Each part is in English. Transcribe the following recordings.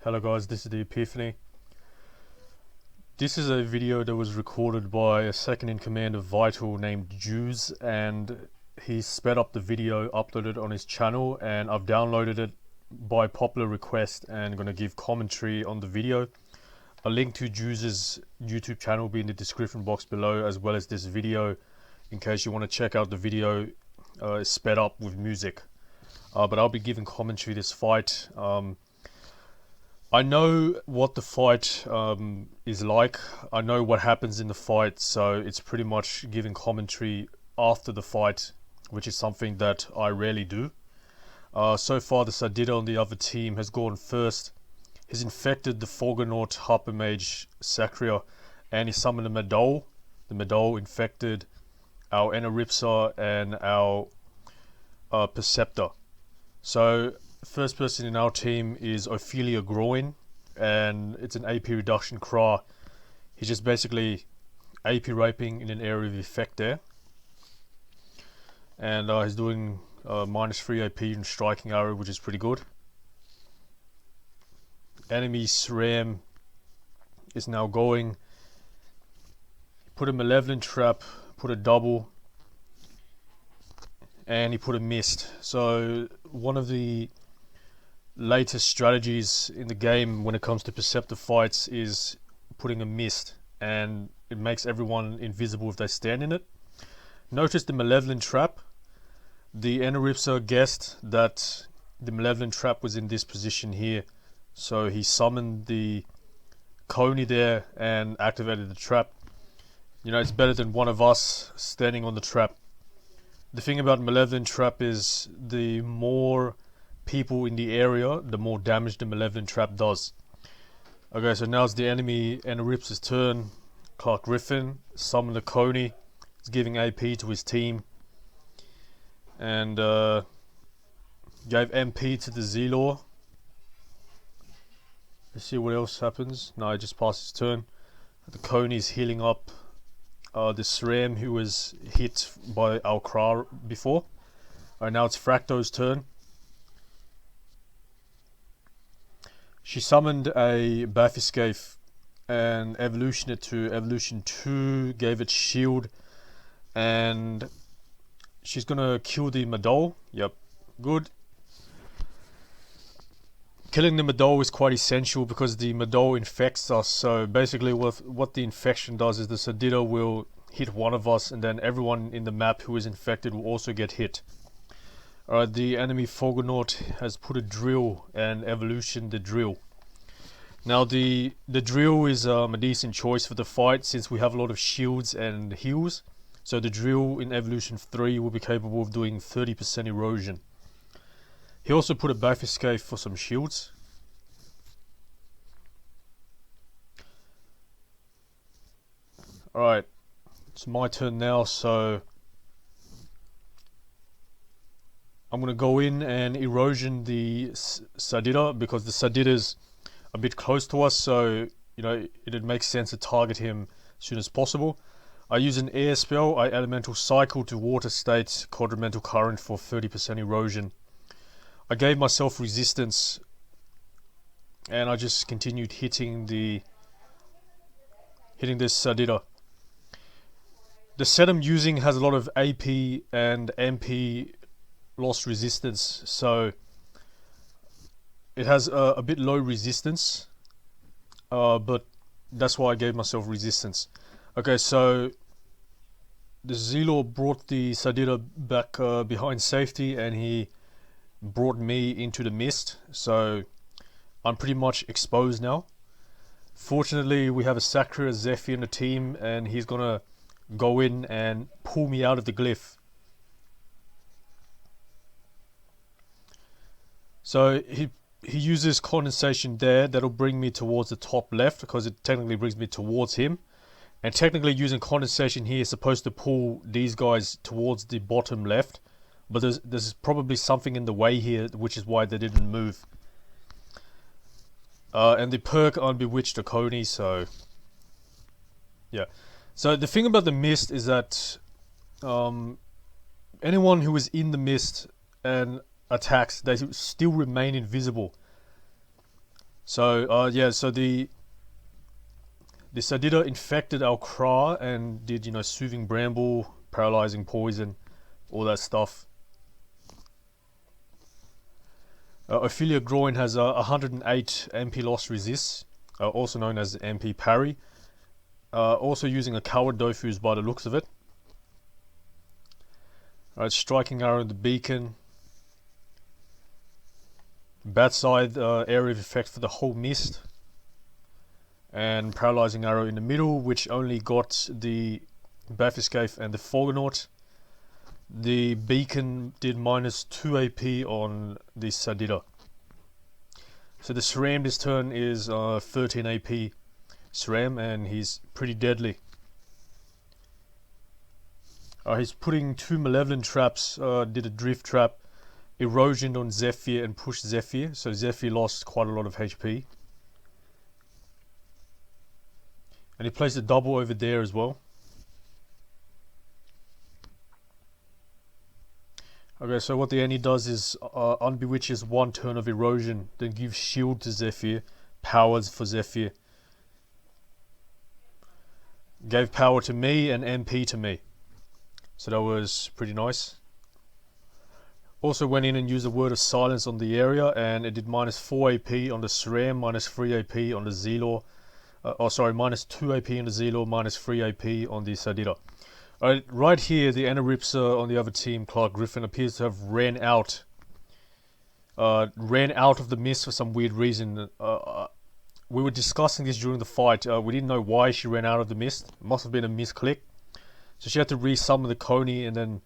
Hello guys, this is the-epiphany. This is a video that was recorded by a second in command of Vital named Juse, and he sped up the video, uploaded it on his channel, and I've downloaded it by popular request and going to give commentary on the video. A link to Juse's YouTube channel will be in the description box below, as well as this video in case you want to check out the video. It's sped up with music, but I'll be giving commentary this fight. I know what the fight is like. I know what happens in the fight, so it's pretty much giving commentary after the fight, which is something that I rarely do. So far, the Sadida on the other team has gone first. He's infected the Forgonaut Harper Mage Sacria, and he summoned a Madol. The Madol infected our Enaripsa and our Perceptor. So first person in our team is Ophelia Groin, and it's an AP reduction cra. He's just basically AP raping in an area of effect there, and he's doing -3 AP in striking arrow, which is pretty good. Enemy SRAM is now going. Put a Malevolent Trap, put a double, and he put a mist. So one of the latest strategies in the game when it comes to Perceptor fights is putting a mist, and it makes everyone invisible if they stand in it. Notice the Malevolent Trap. The Enaripsa guessed that the Malevolent Trap was in this position here, so he summoned the Coney there and activated the trap. You know, it's better than one of us standing on the trap. The thing about Malevolent Trap is the more people in the area, the more damage the Malevolent Trap does. Okay, so now it's the enemy Enaripsa's turn. Clark Griffin summoned the Coney. He's giving AP to his team, and gave MP to the Zelor. Let's see what else happens. No, he just passed his turn. The Coney's healing up the SRAM who was hit by our Kra before. Alright, now it's Fracto's turn. She summoned a Bathyscaphe and evolutioned it to evolution 2, gave it shield, and she's gonna kill the Madol. Yep, good. Killing the Madol is quite essential because the Madol infects us. So basically what the infection does is the Sadida will hit one of us, and then everyone in the map who is infected will also get hit. Alright, the enemy Forgonaut has put a drill and evolution the drill. Now the drill is a decent choice for the fight since we have a lot of shields and heals. So the drill in evolution 3 will be capable of doing 30% erosion. He also put a Bathyscaphe for some shields. Alright, it's my turn now, so I'm going to go in and erosion the Sadida because the Sadida's a bit close to us, so you know it makes sense to target him as soon as possible. I use an air spell. I elemental cycle to water state quadrimental current for 30% erosion. I gave myself resistance, and I just continued hitting this Sadida. The set I'm using has a lot of AP and MP lost resistance, so it has a bit low resistance, but that's why I gave myself resistance. Okay, so the Zelor brought the Sadida back behind safety, and he brought me into the mist, so I'm pretty much exposed now. Fortunately, we have a Sacria Zephyr in the team, and he's gonna go in and pull me out of the glyph. So he uses condensation there. That'll bring me towards the top left because it technically brings me towards him. And technically using condensation here is supposed to pull these guys towards the bottom left. But there's probably something in the way here, which is why they didn't move. And the perk unbewitched the Coney, so yeah. So the thing about the mist is that anyone who is in the mist and attacks, they still remain invisible. So yeah, so the Sadida infected our Kra and did, you know, soothing bramble, paralyzing poison, all that stuff. Ophelia Groin has 108 MP loss resist, also known as MP parry. Also using a coward Dofus by the looks of it. Alright, striking arrow in the beacon. Batside area of effect for the whole mist. And paralyzing arrow in the middle, which only got the Bathyscaphe and the Forgonaut. The beacon did minus 2 AP on the Sadida. So the SRAM this turn is 13 AP SRAM, and he's pretty deadly. He's putting 2 Malevolent traps, did a drift trap, erosion on Zephyr and pushed Zephyr, so Zephyr lost quite a lot of HP. And he placed a double over there as well. Okay, so what the Annie does is unbewitches 1 turn of erosion, then gives shield to Zephyr, powers for Zephyr. Gave power to me and MP to me. So that was pretty nice. Also went in and used a Word of Silence on the area, and it did minus 4 AP on the SRAM, minus 3 AP on the Zelor. Minus 2 AP on the Zelor, minus 3 AP on the Sadida. Right here, the Anaripsa on the other team, Clark Griffin, appears to have ran out of the mist for some weird reason. We were discussing this during the fight. We didn't know why she ran out of the mist. It must have been a misclick. So she had to resummon the Coney and then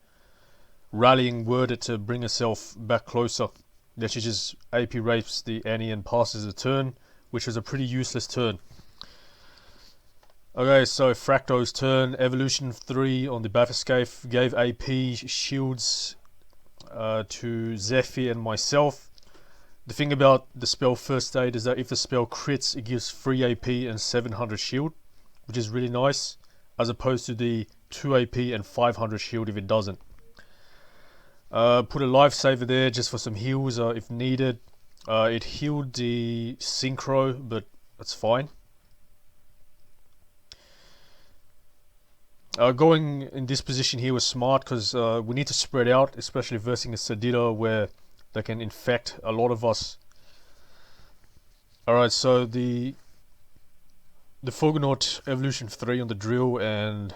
rallying worded to bring herself back closer. Then she just AP rapes the Annie and passes the turn, which was a pretty useless turn. Okay, so Fracto's turn, Evolution 3 on the Bathyscaphe, gave AP shields to Zephyr and myself. The thing about the spell First Aid is that if the spell crits, it gives 3 AP and 700 shield, which is really nice, as opposed to the 2 AP and 500 shield if it doesn't. Put a lifesaver there just for some heals if needed. It healed the Synchro, but that's fine. Going in this position here was smart because we need to spread out, especially versing a Sadida where they can infect a lot of us. Alright, so the Forgonaut Evolution 3 on the drill and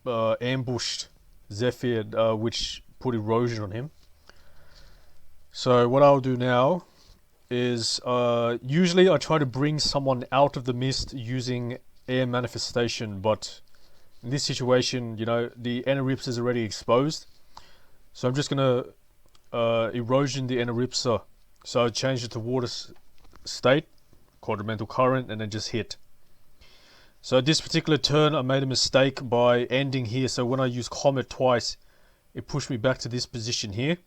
ambushed Zephyr, which put erosion on him. So what I'll do now is usually I try to bring someone out of the mist using air manifestation, but in this situation, you know, the Anaripsa is already exposed, so I'm just gonna erosion the Anaripsa. So I changed it to water state, quadrumental current, and then just hit. So this particular turn I made a mistake by ending here, so when I use Comet twice, it pushed me back to this position here.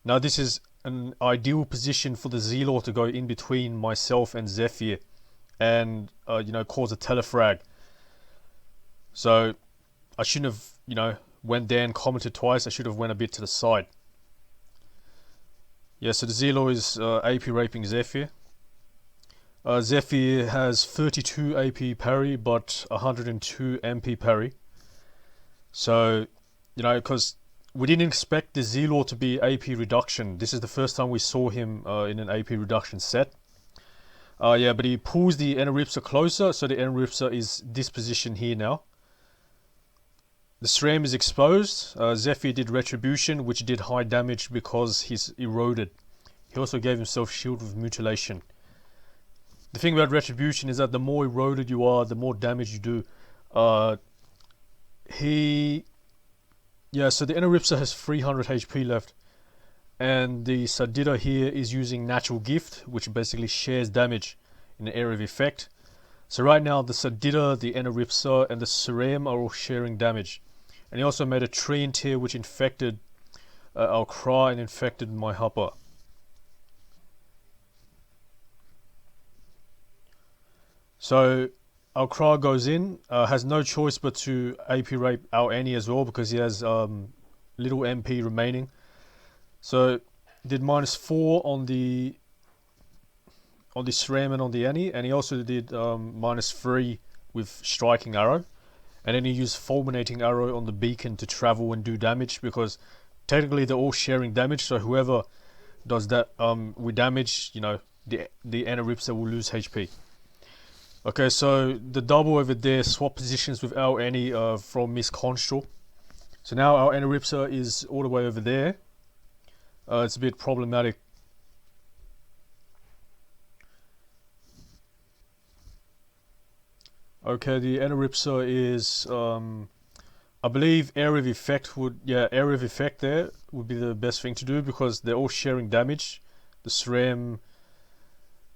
Now this is an ideal position for the Zelor to go in between myself and Zephyr and you know, cause a telefrag. So I shouldn't have, you know, when Dan commented twice, I should have went a bit to the side. Yeah, so the Zelor is AP raping Zephyr. Zephyr has 32 AP parry but 102 MP parry. So, you know, because we didn't expect the Zelor to be AP reduction. This is the first time we saw him in an AP reduction set. Yeah, but he pulls the Anaripsa closer, so the Anaripsa is this position here now. The SRAM is exposed. Zephyr did Retribution, which did high damage because he's eroded. He also gave himself Shield with Mutilation. The thing about Retribution is that the more eroded you are, the more damage you do. So the Anaripsa has 300 HP left. And the Sadida here is using Natural Gift, which basically shares damage in the area of effect. So right now the Sadida, the Anaripsa, and the SRAM are all sharing damage. And he also made a Treant here which infected our Cry and infected my Hopper. So our Cry goes in, has no choice but to AP rape our Annie as well because he has little MP remaining. So did minus 4 on the on the SRAM and on the Annie, and he also did -3 with striking arrow, and then he used fulminating arrow on the beacon to travel and do damage, because technically they're all sharing damage, so whoever does that with damage, you know, the Anaripsa will lose HP. Okay, so the double over there swap positions with our Annie from Miss Constrel. So now our Anaripsa is all the way over there. It's a bit problematic. Okay, the Anaripsa is, I believe area of effect would, area of effect there would be the best thing to do, because they're all sharing damage. The SRAM,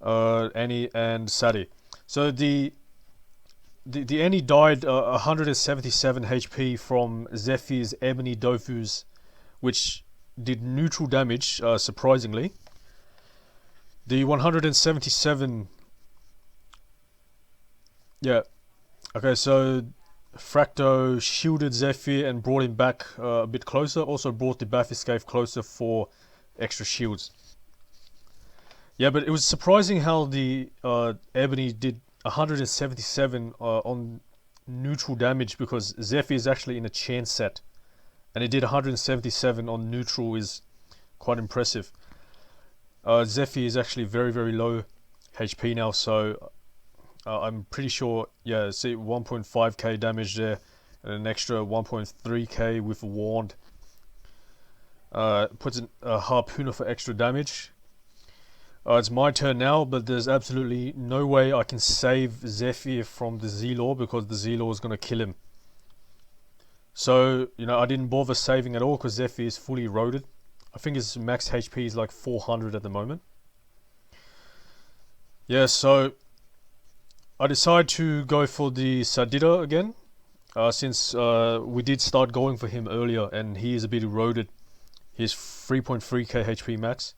Annie and Sadie. So the Annie died 177 HP from Zephyr's Ebony Dofus, which did neutral damage, surprisingly. The 177... Yeah. Okay, so Fracto shielded Zephyr and brought him back a bit closer. Also brought the Bathyscaphe closer for extra shields. Yeah, but it was surprising how the Ebony did 177 on neutral damage, because Zephyr is actually in a chance set, and it did 177 on neutral is quite impressive. Zephyr is actually very, very low HP now, so I'm pretty sure, yeah, see 1.5k damage there, and an extra 1.3k with a wand. Puts a harpooner for extra damage. It's my turn now, but there's absolutely no way I can save Zephyr from the Z-Law, because the Z-Law is going to kill him. So, you know, I didn't bother saving at all, because Zephyr is fully eroded. I think his max HP is like 400 at the moment. Yeah, so I decided to go for the Sadida again, since we did start going for him earlier, and he is a bit eroded. He's 3.3k HP max.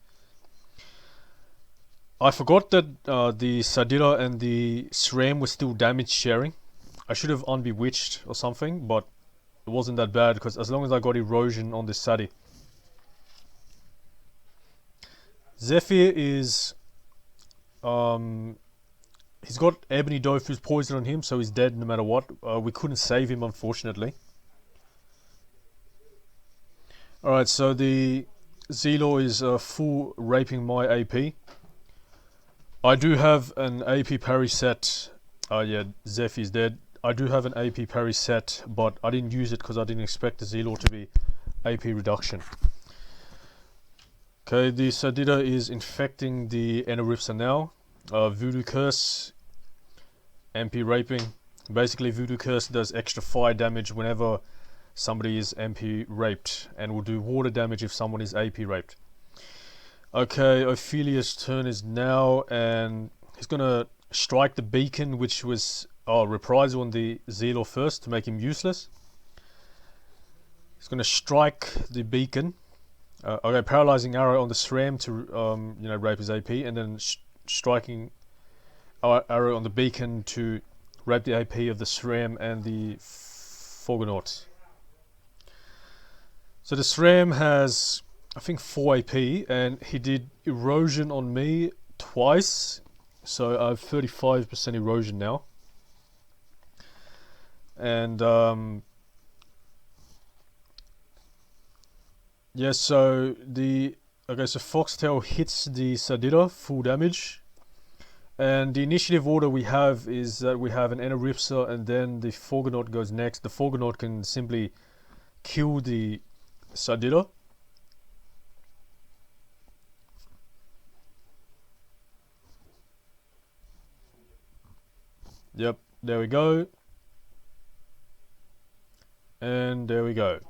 I forgot that the Sadida and the SRAM were still damage sharing. I should have unbewitched or something, but it wasn't that bad, because as long as I got erosion on the Sadi. Zephyr is... he's got Ebony Dofus poison on him, so he's dead no matter what. We couldn't save him, unfortunately. Alright, so the Z-Law is full raping my AP. I do have an AP parry set. Yeah, Zeph is dead. I do have an AP parry set, but I didn't use it because I didn't expect the Z-Law to be AP reduction. Okay, the Sadida is infecting the Anaripsa now. Voodoo Curse, MP raping. Basically, Voodoo Curse does extra fire damage whenever somebody is MP raped, and will do water damage if someone is AP raped. Okay, Ophelia's turn is now, and he's gonna strike the beacon, which was reprisal on the Z-Law first to make him useless. He's gonna strike the beacon. Okay, paralyzing arrow on the SRAM to you know, rape his AP, and then striking arrow on the beacon to rape the AP of the SRAM and the Forgonaut. So the SRAM has, I think, 4 AP, and he did erosion on me twice, so I have 35% erosion now. And yeah, so so Foxtail hits the Sadida, full damage. And the initiative order we have is that we have an Anaripsa, and then the Forgonaut goes next. The Forgonaut can simply kill the Sadida. Yep, there we go. And there we go.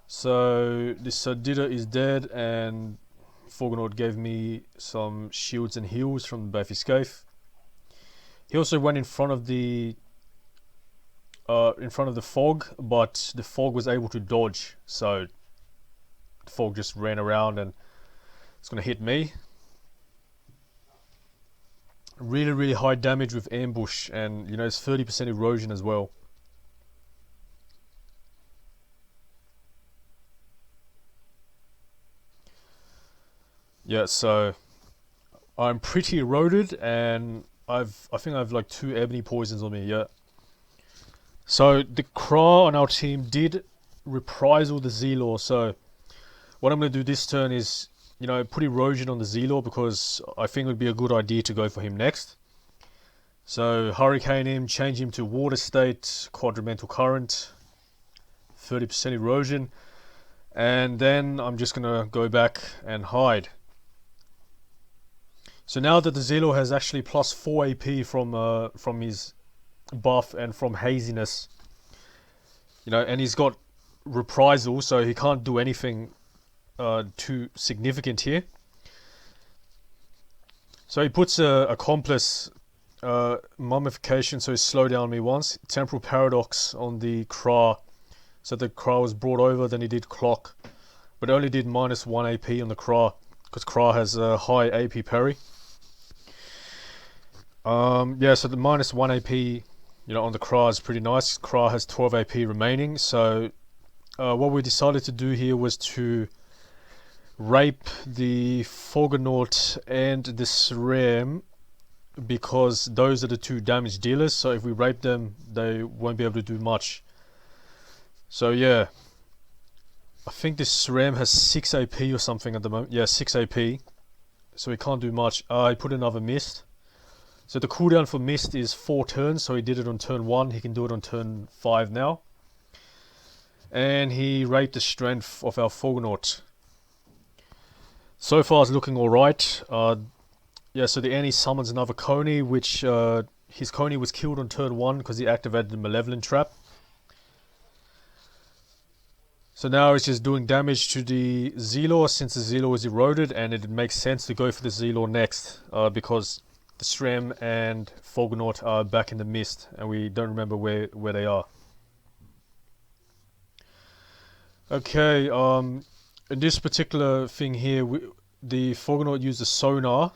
So the Sadida is dead, and Forgonaut gave me some shields and heals from the Bathyscaphe. He also went in front of the fog, but the fog was able to dodge, so the fog just ran around and it's gonna hit me. Really, really high damage with ambush, and you know, it's 30% erosion as well. Yeah, so I'm pretty eroded, and I think I have like 2 ebony poisons on me. Yeah. So the Kra on our team did reprisal the Zelor. So what I'm going to do this turn is, you know, put erosion on the Zelor, because I think it would be a good idea to go for him next. So hurricane him, change him to water state, quadrumental current, 30% erosion, and then I'm just gonna go back and hide. So now that the Zelor has actually plus 4 AP from his buff and from haziness, you know, and he's got reprisal, so he can't do anything too significant here. So he puts a accomplice mummification, so he slowed down me once. Temporal paradox on the Kra, so the Kra was brought over, then he did clock, but only did minus 1 AP on the Kra, because Kra has a high AP parry. Yeah, so the minus 1 AP, you know, on the Kra is pretty nice. Kra has 12 AP remaining, so what we decided to do here was to rape the Forgonaut and the Srem, because those are the 2 damage dealers, so if we rape them, they won't be able to do much. So yeah, I think this Srem has 6 AP or something at the moment. Yeah, 6 AP, so he can't do much. I put another mist. So the cooldown for mist is 4 turns, so he did it on turn 1, he can do it on turn 5 now. And he raped the strength of our Forgonaut. So far it's looking alright. Yeah, so the Annie summons another Coney, which his Coney was killed on turn 1 because he activated the Malevolent Trap. So now it's just doing damage to the Zelor, since the Zelor is eroded, and it makes sense to go for the Zelor next, because the Srem and Forgonaut are back in the mist, and we don't remember where they are. Okay, in this particular thing here, the Forgonaut used a sonar,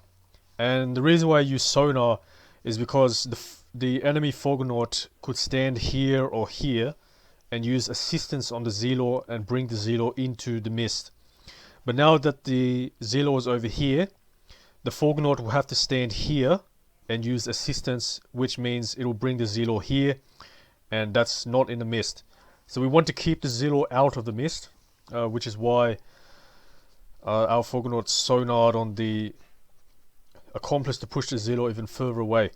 and the reason why I use sonar is because the enemy Forgonaut could stand here or here and use assistance on the Zelor and bring the Zelor into the mist. But now that the Zelor is over here, the Forgonaut will have to stand here and use assistance, which means it will bring the Zelor here, and that's not in the mist. So we want to keep the Zelor out of the mist, which is why our Forgonaut sonared on the accomplice to push the Zelor even further away.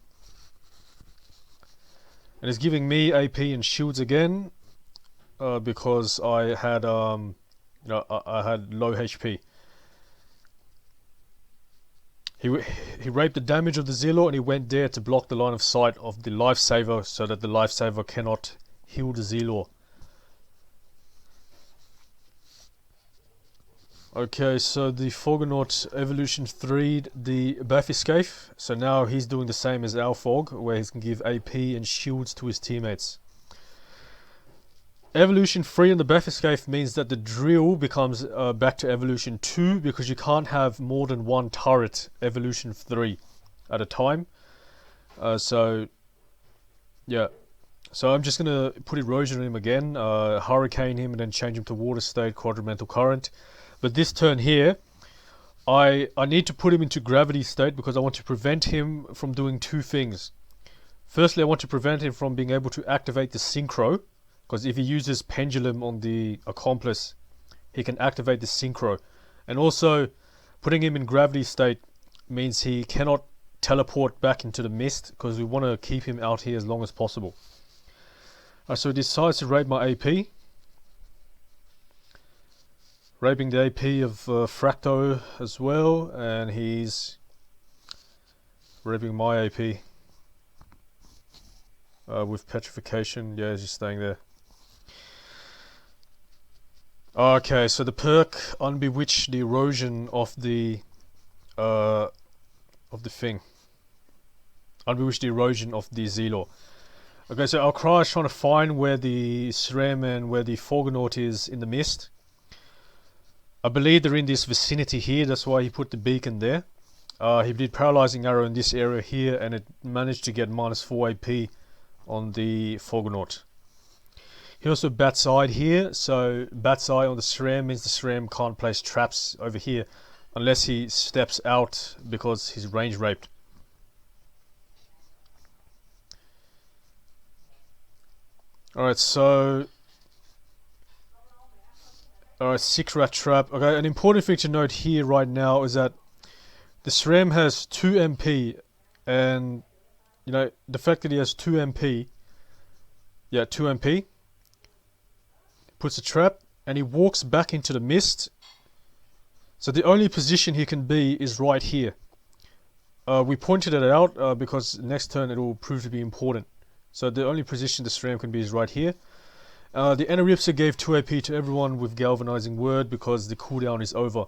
And it's giving me AP and shields again, because I had you know, I had low HP. He raped the damage of the Zelor, and he went there to block the line of sight of the Lifesaver, so that the Lifesaver cannot heal the Zelor. Okay, so the Forgonaut Evolution 3'd the Bathyscaphe, so now he's doing the same as our Fog, where he can give AP and shields to his teammates. Evolution 3 in the Bathyscaphe means that the drill becomes back to Evolution 2, because you can't have more than 1 turret Evolution 3 at a time. So, yeah. So I'm just going to put erosion on him again, hurricane him, and then change him to water state, quadrumental current. But this turn here, I need to put him into gravity state, because I want to prevent him from doing 2 things. Firstly, I want to prevent him from being able to activate the Synchro, because if he uses Pendulum on the accomplice, he can activate the Synchro. And also, putting him in gravity state means he cannot teleport back into the mist, because we want to keep him out here as long as possible. So he decides to rape my AP. Raping the AP of Fracto as well, and he's raping my AP with Petrification. Yeah, he's just staying there. Okay, so the perk Unbewitch the erosion of the thing. Unbewitch the erosion of the Zelor. Okay, so our Kra is trying to find where the Srem and where the Forgonaut is in the mist. I believe they're in this vicinity here, that's why he put the beacon there. He did Paralyzing Arrow in this area here, and it managed to get minus 4 AP on the Forgonaut. He also Bat's Eye here, so Bat's Eye on the Srem means the Srem can't place traps over here. unless he steps out because he's range raped. Alright, so... Alright, 6 rat trap. Okay, an important thing to note here right now is that the SRAM has 2 MP, and, you know, the fact that he has 2 MP, yeah, 2 MP, puts a trap, and he walks back into the mist, so the only position he can be is right here. We pointed it out because next turn it will prove to be important. So the only position the SRAM can be is right here. The Anaripsa gave 2 AP to everyone with Galvanizing Word because the cooldown is over.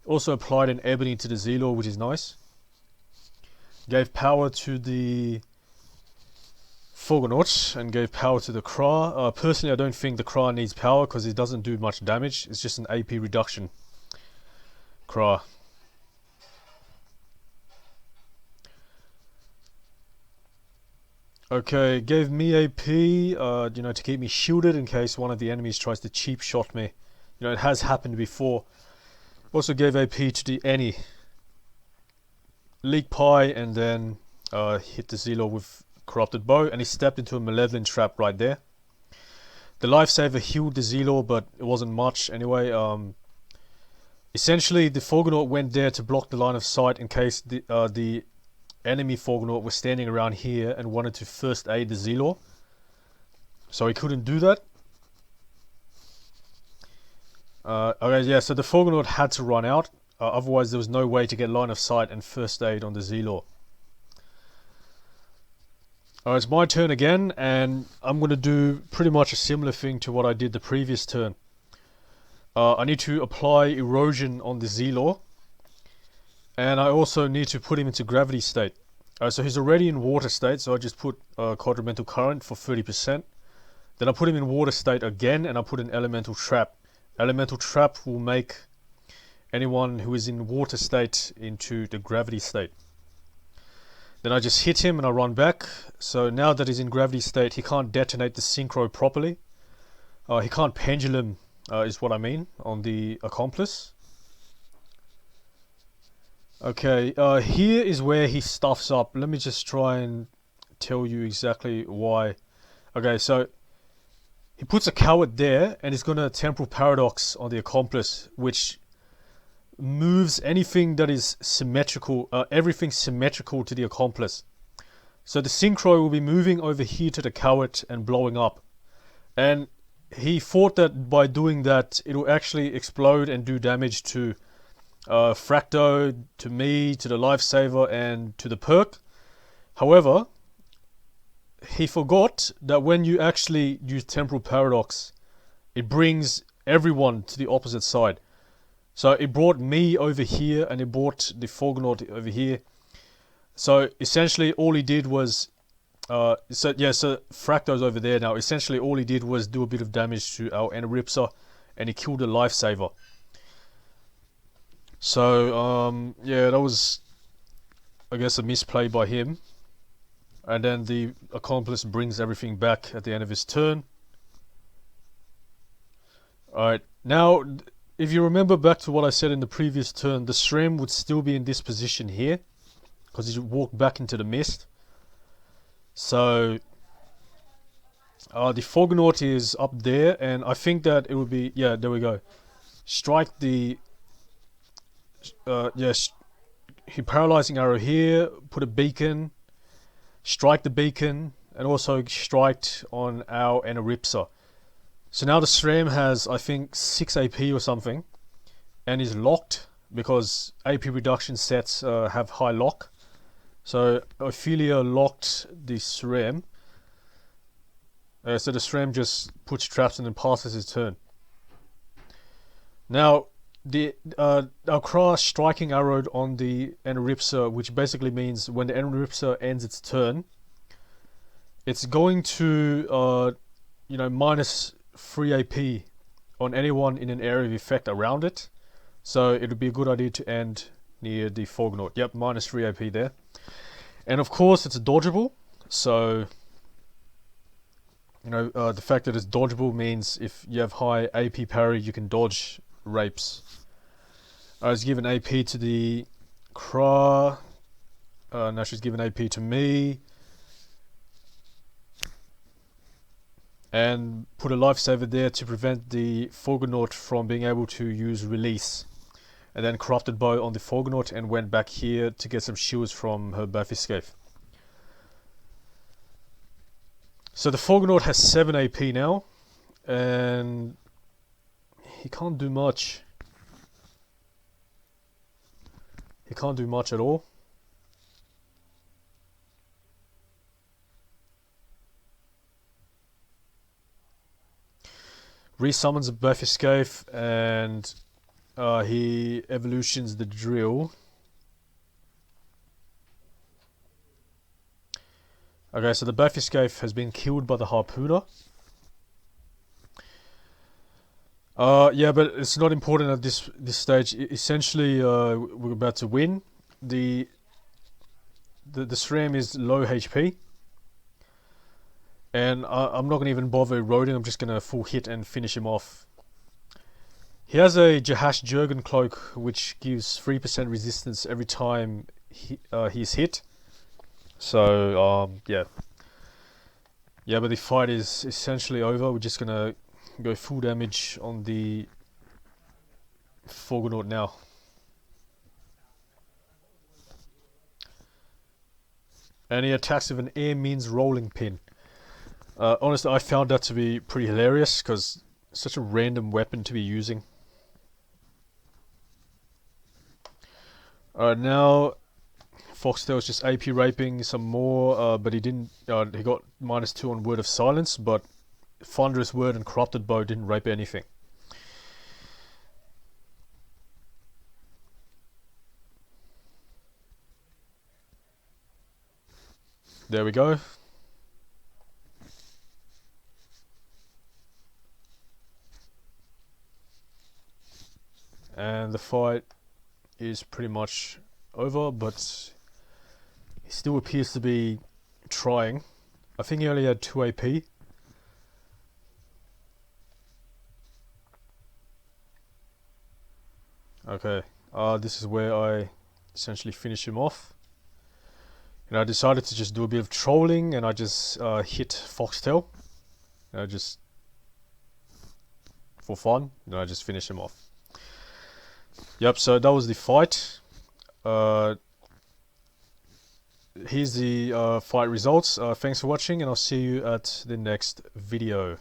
Also applied an Ebony to the Zelor, which is nice. Gave power to the Fogonaut and gave power to the Kra. Personally, I don't think the Kra needs power because it doesn't do much damage. It's just an AP reduction. Kra. Okay, gave me AP, you know, to keep me shielded in case one of the enemies tries to cheap shot me. You know, it has happened before. Also gave AP to the Any. Leak Pie and then hit the Zelor with Corrupted Bow, and he stepped into a Malevolent Trap right there. The Lifesaver healed the Zelor, but it wasn't much anyway. Essentially, the Fogonaut went there to block the line of sight in case the enemy Fogonaut was standing around here and wanted to first aid the Zelor. So he couldn't do that. Okay, yeah, so the Fogonaut had to run out. Otherwise, there was no way to get line of sight and first aid on the Zelor. Alright, it's my turn again, and I'm going to do pretty much a similar thing to what I did the previous turn. I need to apply Erosion on the Zelor. And I also need to put him into gravity state. So he's already in water state, so I just put Quadrumental Current for 30%. Then I put him in water state again, and I put an Elemental Trap. Elemental Trap will make anyone who is in water state into the gravity state. Then I just hit him and I run back. So now that he's in gravity state, he can't detonate the Synchro properly. He can't pendulum, is what I mean, on the Accomplice. Okay, here is where he stuffs up. Let me just try and tell you exactly why. Okay, so he puts a Coward there, and he's going to Temporal Paradox on the Accomplice, which moves anything that is symmetrical, everything symmetrical to the Accomplice. So the Synchro will be moving over here to the Coward and blowing up. And he thought that by doing that, it will actually explode and do damage to Fracto, to me, to the Lifesaver, and to the perk. However, he forgot that when you actually use Temporal Paradox, it brings everyone to the opposite side. So it brought me over here, and it brought the Fogonaut over here. So essentially all he did was... so Fracto's over there now. Essentially all he did was do a bit of damage to our Anaripsa, and he killed a Lifesaver. So, yeah, that was, I guess, a misplay by him. And then the Accomplice brings everything back at the end of his turn. Alright, now, if you remember back to what I said in the previous turn, the SRAM would still be in this position here, because he walked back into the mist. So, the Fogonaut is up there, and I think that it would be, yeah, there we go. Strike the... he paralyzing arrow here, put a beacon, strike the beacon, and also strike on our Anaripsa. So now the SRAM has, I think, 6 AP or something, and is locked because AP reduction sets have high lock. So Ophelia locked the SRAM. So the SRAM just puts traps and then passes his turn. Now, our Kra striking arrowed on the Anaripsa, which basically means when the Anaripsa ends its turn, it's going to, minus 3 AP on anyone in an area of effect around it. So it would be a good idea to end near the Fogonaut. Yep, minus 3 AP there. And of course, it's dodgeable. So, the fact that it's dodgeable means if you have high AP parry, you can dodge rapes. I was given AP to the Kra. Now she's given AP to me. And put a lifesaver there to prevent the Forgonaut from being able to use release. And then corrupted bow on the Forgonaut and went back here to get some shields from her Bafiscave. So the Forgonaut has 7 AP now, and he can't do much. He can't do much at all. Resummons a Bafiscave and he evolutions the drill. Okay, so the Bafiscave has been killed by the Harpooner. Yeah, but it's not important at this stage. Essentially, we're about to win. The SRAM is low HP. And I'm not going to even bother eroding, I'm just going to full hit and finish him off. He has a Jahash Jurgen cloak, which gives 3% resistance every time he's hit. So, yeah. Yeah, but the fight is essentially over. We're just going to go full damage on the Forgonaut now. And he attacks with an air means rolling pin. Honestly, I found that to be pretty hilarious because it's such a random weapon to be using. Alright, now Foxtail's just AP raping some more, but he didn't. He got -2 on Word of Silence, but Thunderous Word and Corrupted Bow didn't rape anything. There we go. And the fight is pretty much over, but he still appears to be trying. I think he only had 2 AP. Okay, this is where I essentially finish him off. And I decided to just do a bit of trolling, and I just hit Foxtail. Just for fun, and I just finish him off. Yep, so that was the fight. Here's the fight results. Thanks for watching, and I'll see you at the next video.